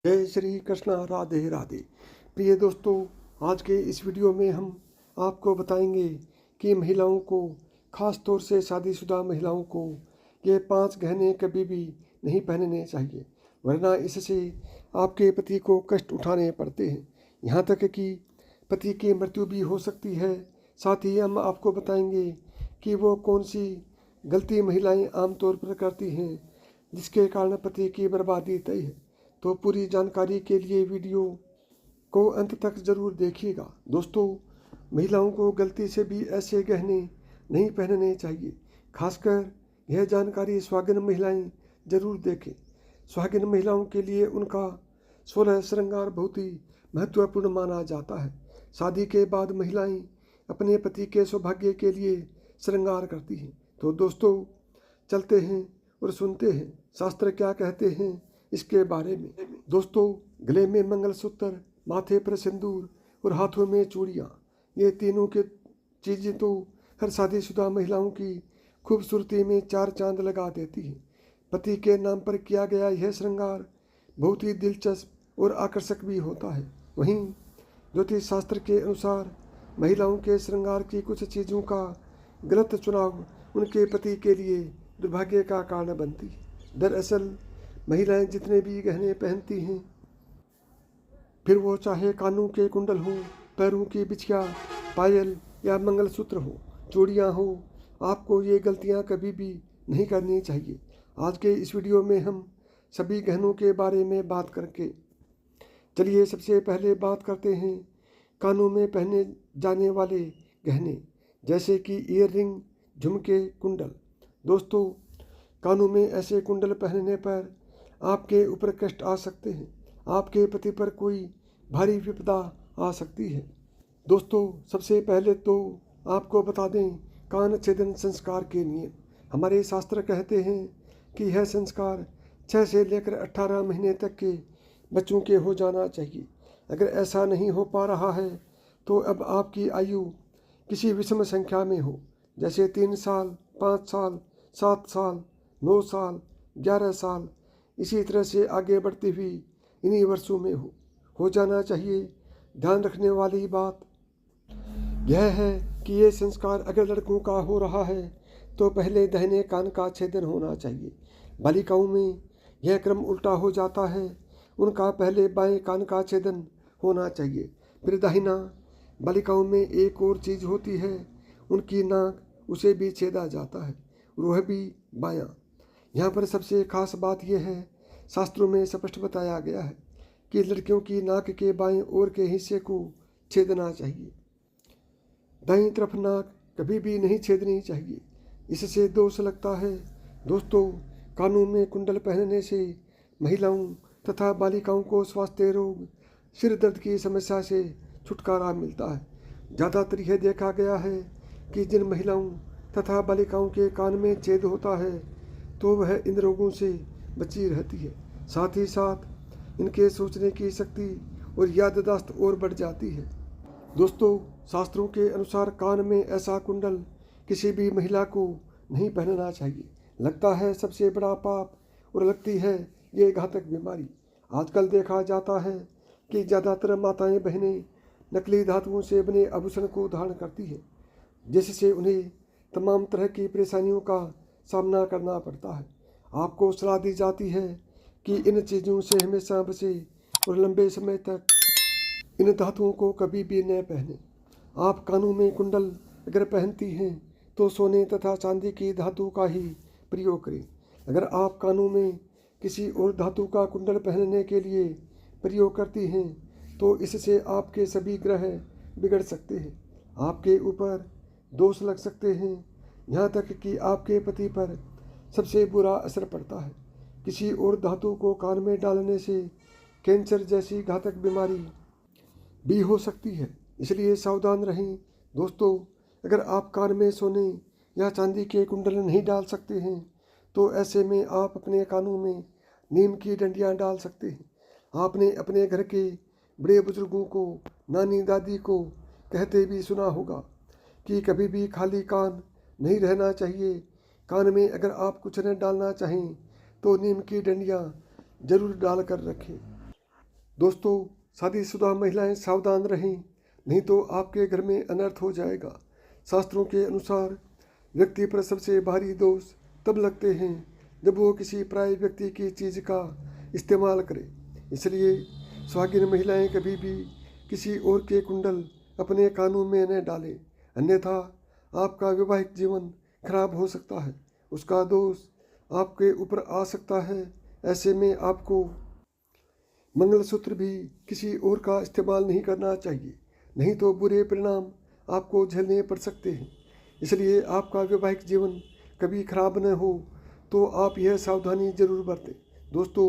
जय श्री कृष्णा, राधे राधे। प्रिय दोस्तों, आज के इस वीडियो में हम आपको बताएंगे कि महिलाओं को, खास तौर से शादीशुदा महिलाओं को, ये 5 गहने कभी भी नहीं पहनने चाहिए, वरना इससे आपके पति को कष्ट उठाने पड़ते हैं, यहाँ तक कि पति की मृत्यु भी हो सकती है। साथ ही हम आपको बताएंगे कि वो कौन सी गलती महिलाएं आमतौर पर करती हैं जिसके कारण पति की बर्बादी तय है। तो पूरी जानकारी के लिए वीडियो को अंत तक ज़रूर देखिएगा। दोस्तों, महिलाओं को गलती से भी ऐसे गहने नहीं पहनने चाहिए। खासकर यह जानकारी सुहागिन महिलाएं जरूर देखें। सुहागिन महिलाओं के लिए उनका 16 श्रृंगार बहुत ही महत्वपूर्ण माना जाता है। शादी के बाद महिलाएं अपने पति के सौभाग्य के लिए श्रृंगार करती हैं। तो दोस्तों, चलते हैं और सुनते हैं शास्त्र क्या कहते हैं इसके बारे में। दोस्तों, गले में मंगलसूत्र, माथे पर सिंदूर और हाथों में चूड़ियाँ, ये तीनों के चीज़ें तो हर शादीशुदा महिलाओं की खूबसूरती में 4 चांद लगा देती हैं। पति के नाम पर किया गया यह श्रृंगार बहुत ही दिलचस्प और आकर्षक भी होता है। वहीं ज्योतिष शास्त्र के अनुसार महिलाओं के श्रृंगार की कुछ चीज़ों का गलत चुनाव उनके पति के लिए दुर्भाग्य का कारण बनती है। दरअसल महिलाएं जितने भी गहने पहनती हैं, फिर वो चाहे कानों के कुंडल हों, पैरों की बिछिया, पायल या मंगलसूत्र हो, चूड़ियाँ हो, आपको ये गलतियाँ कभी भी नहीं करनी चाहिए। आज के इस वीडियो में हम सभी गहनों के बारे में बात करके चलिए सबसे पहले बात करते हैं कानों में पहने जाने वाले गहने, जैसे कि ईयर रिंग, झुमके, कुंडल। दोस्तों, कानों में ऐसे कुंडल पहनने पर आपके ऊपर कष्ट आ सकते हैं। आपके पति पर कोई भारी विपदा आ सकती है। दोस्तों, सबसे पहले तो आपको बता दें कान छेदन संस्कार के नियम। हमारे शास्त्र कहते हैं कि यह संस्कार 6 से लेकर 18 महीने तक के बच्चों के हो जाना चाहिए। अगर ऐसा नहीं हो पा रहा है तो अब आपकी आयु किसी विषम संख्या में हो, जैसे 3 साल, 5 साल, 7 साल, 9 साल, 11 साल, इसी तरह से आगे बढ़ती हुई इन्हीं वर्षों में हो जाना चाहिए। ध्यान रखने वाली बात यह है कि ये संस्कार अगर लड़कों का हो रहा है तो पहले दाहिने कान का छेदन होना चाहिए। बालिकाओं में यह क्रम उल्टा हो जाता है, उनका पहले बाएं कान का छेदन होना चाहिए, फिर दाहिना। बालिकाओं में एक और चीज़ होती है, उनकी नाक, उसे भी छेदा जाता है, वह भी बायां। यहाँ पर सबसे खास बात यह है, शास्त्रों में स्पष्ट बताया गया है कि लड़कियों की नाक के बाएं ओर के हिस्से को छेदना चाहिए। दाईं तरफ नाक कभी भी नहीं छेदनी चाहिए, इससे दोष लगता है। दोस्तों, कानों में कुंडल पहनने से महिलाओं तथा बालिकाओं को स्वास्थ्य रोग, सिर दर्द की समस्या से छुटकारा मिलता है। ज़्यादातर यह देखा गया है कि जिन महिलाओं तथा बालिकाओं के कान में छेद होता है तो वह इन रोगों से बची रहती है। साथ ही साथ इनके सोचने की शक्ति और याददाश्त और बढ़ जाती है। दोस्तों, शास्त्रों के अनुसार कान में ऐसा कुंडल किसी भी महिला को नहीं पहनना चाहिए। लगता है सबसे बड़ा पाप और लगती है ये घातक बीमारी। आजकल देखा जाता है कि ज़्यादातर माताएं बहनें नकली धातुओं से बने आभूषण को धारण करती हैं, जिससे उन्हें तमाम तरह की परेशानियों का सामना करना पड़ता है। आपको सलाह दी जाती है कि इन चीज़ों से हमेशा बचे और लंबे समय तक इन धातुओं को कभी भी न पहने। आप कानों में कुंडल अगर पहनती हैं तो सोने तथा चांदी की धातु का ही प्रयोग करें। अगर आप कानों में किसी और धातु का कुंडल पहनने के लिए प्रयोग करती हैं तो इससे आपके सभी ग्रह बिगड़ सकते हैं, आपके ऊपर दोष लग सकते हैं, यहाँ तक कि आपके पति पर सबसे बुरा असर पड़ता है। किसी और धातु को कान में डालने से कैंसर जैसी घातक बीमारी भी हो सकती है, इसलिए सावधान रहें। दोस्तों, अगर आप कान में सोने या चांदी के कुंडल नहीं डाल सकते हैं तो ऐसे में आप अपने कानों में नीम की डंडियाँ डाल सकते हैं। आपने अपने घर के बड़े बुजुर्गों को, नानी दादी को कहते भी सुना होगा कि कभी भी खाली कान नहीं रहना चाहिए। कान में अगर आप कुछ न डालना चाहें तो नीम की डंडियाँ जरूर डाल कर रखें। दोस्तों, शादीशुदा महिलाएं सावधान रहें, नहीं तो आपके घर में अनर्थ हो जाएगा। शास्त्रों के अनुसार व्यक्ति पर सबसे भारी दोष तब लगते हैं जब वो किसी पराये व्यक्ति की चीज़ का इस्तेमाल करे। इसलिए सुहागिन महिलाएं कभी भी किसी और के कुंडल अपने कानों में न डालें, अन्यथा आपका वैवाहिक जीवन खराब हो सकता है, उसका दोष आपके ऊपर आ सकता है। ऐसे में आपको मंगलसूत्र भी किसी और का इस्तेमाल नहीं करना चाहिए, नहीं तो बुरे परिणाम आपको झेलने पड़ सकते हैं। इसलिए आपका वैवाहिक जीवन कभी खराब न हो तो आप यह सावधानी जरूर बरतें। दोस्तों,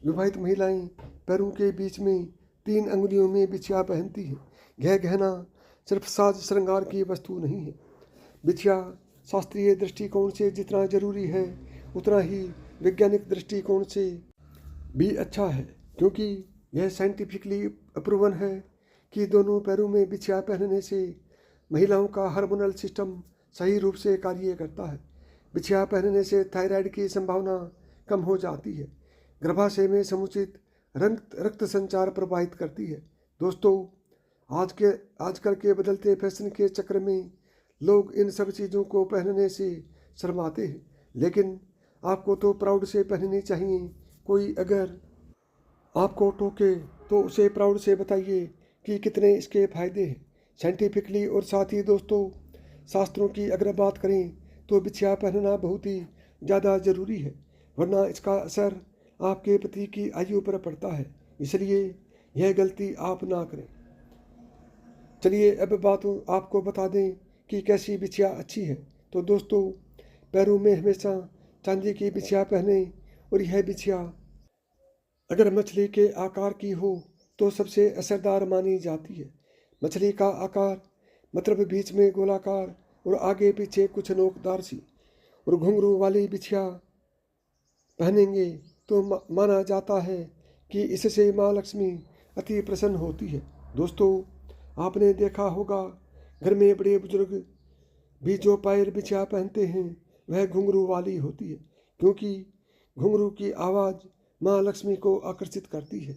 विवाहित महिलाएं पैरों के बीच में 3 अंगुलियों में बिछिया पहनती हैं। यह गहना सिर्फ साज श्रृंगार की वस्तु नहीं है। बिछिया शास्त्रीय दृष्टिकोण से जितना जरूरी है उतना ही वैज्ञानिक दृष्टिकोण से भी अच्छा है, क्योंकि यह साइंटिफिकली अप्रूवन है कि दोनों पैरों में बिछिया पहनने से महिलाओं का हार्मोनल सिस्टम सही रूप से कार्य करता है। बिछिया पहनने से थायराइड की संभावना कम हो जाती है, गर्भाशय में समुचित रक्त संचार प्रभावित करती है। दोस्तों, आजकल के बदलते फैशन के चक्कर में लोग इन सब चीज़ों को पहनने से शर्माते हैं, लेकिन आपको तो प्राउड से पहननी चाहिए। कोई अगर आपको टोके तो उसे प्राउड से बताइए कि कितने इसके फायदे हैं साइंटिफिकली। और साथ ही दोस्तों, शास्त्रों की अगर बात करें तो बिछिया पहनना बहुत ही ज़्यादा ज़रूरी है, वरना इसका असर आपके पति की आयु पर पड़ता है। इसलिए यह गलती आप ना करें। चलिए अब बात आपको बता दें कि कैसी बिछिया अच्छी है। तो दोस्तों, पैरों में हमेशा चांदी की बिछिया पहने, और यह बिछिया अगर मछली के आकार की हो तो सबसे असरदार मानी जाती है। मछली का आकार मतलब बीच में गोलाकार और आगे पीछे कुछ नोकदार सी, और घुंघरू वाली बिछिया पहनेंगे तो माना जाता है कि इससे माँ लक्ष्मी अति प्रसन्न होती है। दोस्तों, आपने देखा होगा घर में बड़े बुजुर्ग भी जो पैर बिछिया पहनते हैं वह घुंघरू वाली होती है, क्योंकि घुंघरू की आवाज़ माँ लक्ष्मी को आकर्षित करती है।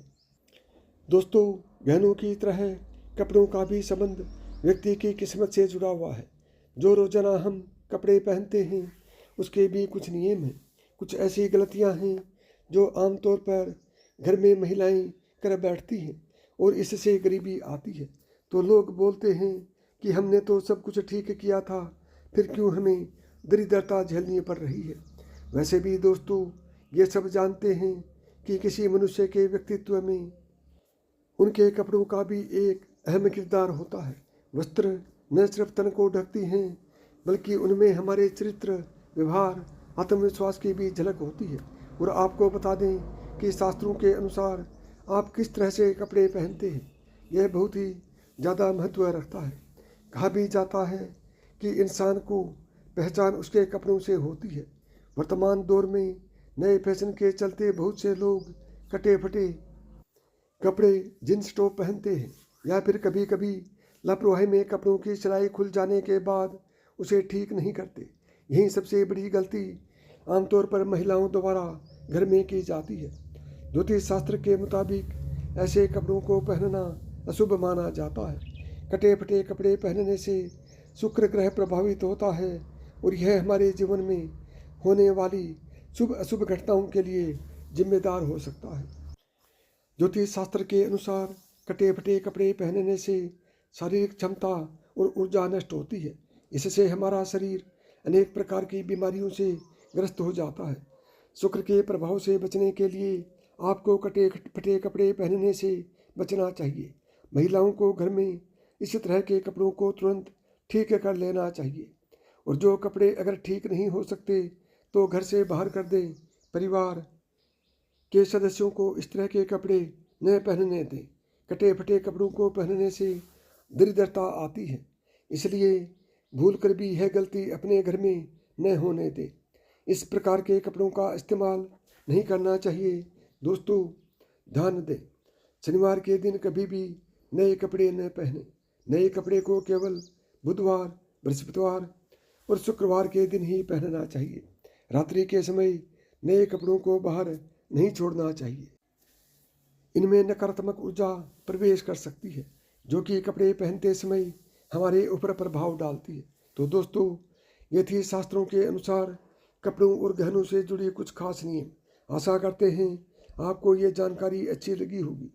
दोस्तों, गहनों की तरह कपड़ों का भी संबंध व्यक्ति की किस्मत से जुड़ा हुआ है। जो रोजाना हम कपड़े पहनते हैं उसके भी कुछ नियम हैं। कुछ ऐसी गलतियां हैं जो आमतौर पर घर में महिलाएं कर बैठती हैं और इससे गरीबी आती है। तो लोग बोलते हैं कि हमने तो सब कुछ ठीक किया था, फिर क्यों हमें दरिद्रता झेलनी पड़ रही है। वैसे भी दोस्तों, ये सब जानते हैं कि किसी मनुष्य के व्यक्तित्व में उनके कपड़ों का भी एक अहम किरदार होता है। वस्त्र न सिर्फ तन को ढकती हैं, बल्कि उनमें हमारे चरित्र, व्यवहार, आत्मविश्वास की भी झलक होती है। और आपको बता दें कि शास्त्रों के अनुसार आप किस तरह से कपड़े पहनते हैं यह बहुत ही ज़्यादा महत्व रखता है। कहा भी जाता है कि इंसान को पहचान उसके कपड़ों से होती है। वर्तमान दौर में नए फैशन के चलते बहुत से लोग कटे फटे कपड़े, जींस टॉप पहनते हैं, या फिर कभी कभी लापरवाही में कपड़ों की सिलाई खुल जाने के बाद उसे ठीक नहीं करते। यही सबसे बड़ी गलती आमतौर पर महिलाओं द्वारा घर में की जाती है। ज्योतिष शास्त्र के मुताबिक ऐसे कपड़ों को पहनना अशुभ माना जाता है। कटे फटे कपड़े पहनने से शुक्र ग्रह प्रभावित होता है और यह हमारे जीवन में होने वाली शुभ अशुभ घटनाओं के लिए जिम्मेदार हो सकता है। ज्योतिष शास्त्र के अनुसार कटे फटे कपड़े पहनने से शारीरिक क्षमता और ऊर्जा नष्ट होती है। इससे हमारा शरीर अनेक प्रकार की बीमारियों से ग्रस्त हो जाता है। शुक्र के प्रभाव से बचने के लिए आपको कटे फटे कपड़े पहनने से बचना चाहिए। महिलाओं को घर में इस तरह के कपड़ों को तुरंत ठीक कर लेना चाहिए, और जो कपड़े अगर ठीक नहीं हो सकते तो घर से बाहर कर दें। परिवार के सदस्यों को इस तरह के कपड़े न पहनने दें। कटे फटे कपड़ों को पहनने से दरिद्रता आती है, इसलिए भूल कर भी यह गलती अपने घर में न होने दें। इस प्रकार के कपड़ों का इस्तेमाल नहीं करना चाहिए। दोस्तों, ध्यान दें, शनिवार के दिन कभी भी नए कपड़े न पहने। नए कपड़े को केवल बुधवार, बृहस्पतिवार और शुक्रवार के दिन ही पहनना चाहिए। रात्रि के समय नए कपड़ों को बाहर नहीं छोड़ना चाहिए। इनमें नकारात्मक ऊर्जा प्रवेश कर सकती है, जो कि कपड़े पहनते समय हमारे ऊपर प्रभाव डालती है। तो दोस्तों, ये थी शास्त्रों के अनुसार कपड़ों और गहनों से जुड़े कुछ खास नियम। आशा करते हैं आपको ये जानकारी अच्छी लगी होगी।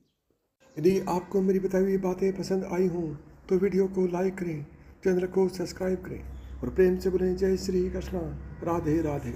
यदि आपको मेरी बताई हुई बातें पसंद आई हों तो वीडियो को लाइक करें, चैनल को सब्सक्राइब करें और प्रेम से बोलें जय श्री कृष्णा, राधे राधे।